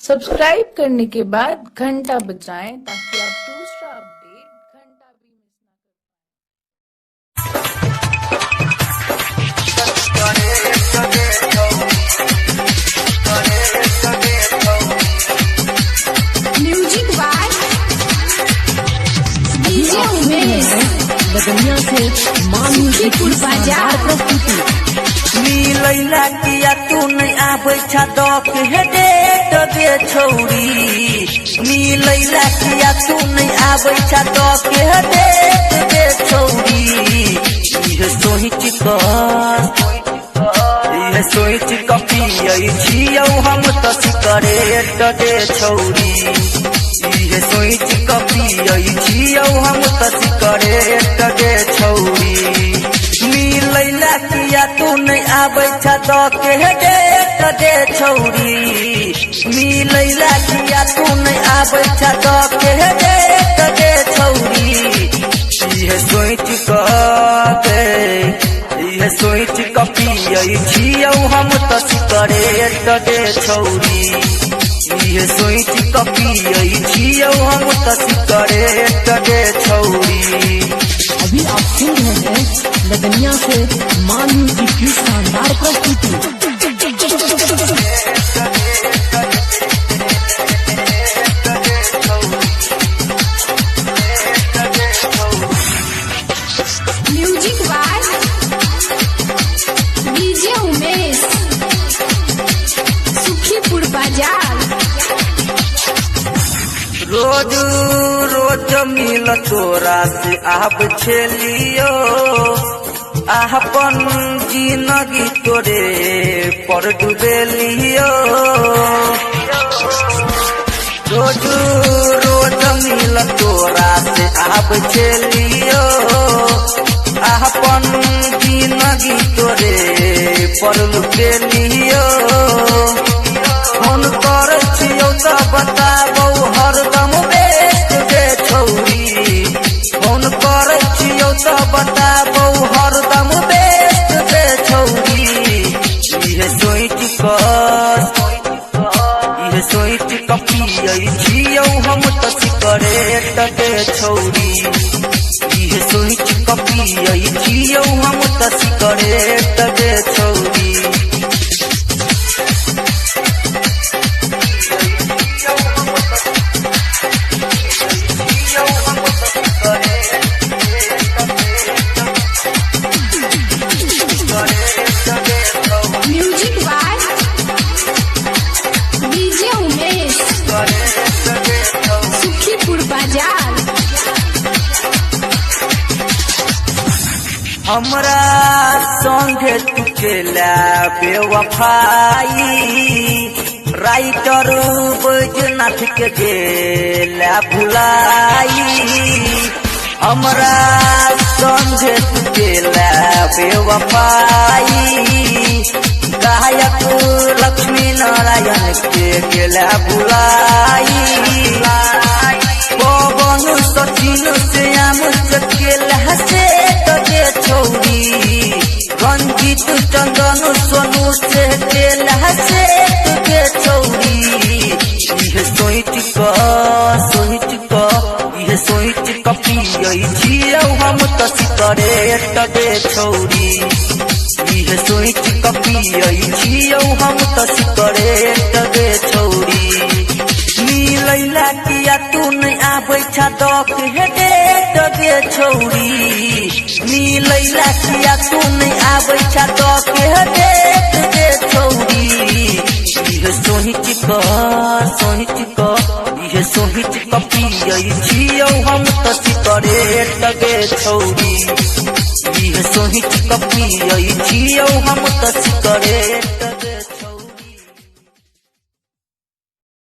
Subscribe करने के बाद घंटा बजाएं ताकि आप दूसरा अपडेट घंटा भी मिस ना करें। म्यूजिक बाय डीजे उमेश बदनिया से सुखीपुर बाजार प्रस्तुति मिलैला किया तू नहीं आबै छा के डेट दे छौरी। मिलैला किया तू नहीं आबै छा के डेट दे छौरी। इहे सोच पियै छियौ हम त सिगरेट दे छौरी। इहे सोच पियै छियौ हम त सिगरेट दे छौरी। मिलैला किया तू नहीं आबै छा के डेट दे छौरी। मिलैला किया तू नहीं आबै छा के डेट दे छौरी। इहे सोच पियै छियौ हम त सिगरेट दे छौरी। इहे सोच पियै छियौ हम त सिगरेट दे छौरी। अभी आप सुन रहे हैं बदनिया से मानू जी की शानदार प्रस्तुति। Music by DJ Umesh Sukhipur Bazar. रोज रोज मिल तोरा से आब छेलियो अपन जिंदगी तोरे पर डुबेलियो। रोज रोज मिल तोरा से आब छेलियो अपन जिंदगी तोरे पर डुबेलियो। फोन कर छियौ त बताबौ हरदम बेस्ट दे छौरी। फोन कर छियौ त बताबौ हरदम बेस्ट दे छौरी। इहे सोच पियै छियौ हम त सिगरेट दे छौरी। इहे सोच पियै छियौ हम त सिगरेट दे छौरी। Music by DJ Umesh Sukhipur Bazar. हमरा संगे तू केला बेवफाई। राइटर बैजनाथ के गेला भुलाई। हमरा संगे तू केला बेवफाई। गायक लक्ष्मी नारायण के गेला भुलाई। पवन सचिन श्याम से केला से दे छौरी। रंजीत चंदन सोनू से केला से दे छौरी। इहे सोच पियै छियौ हम त सिगरेट दे छौरी। इहे सोच पियै छियौ हम त सिगरेट दे छौरी। मिलैला किया तू नहीं आबै छा के डेट दे छौरी। मिलैला किया तू नहीं आबै छा के डेट दे छौरी। इहे सोच पियै छियौ हम त सिगरेट दे छौरी। इहे सोच पियै छियौ हम त सिगरेट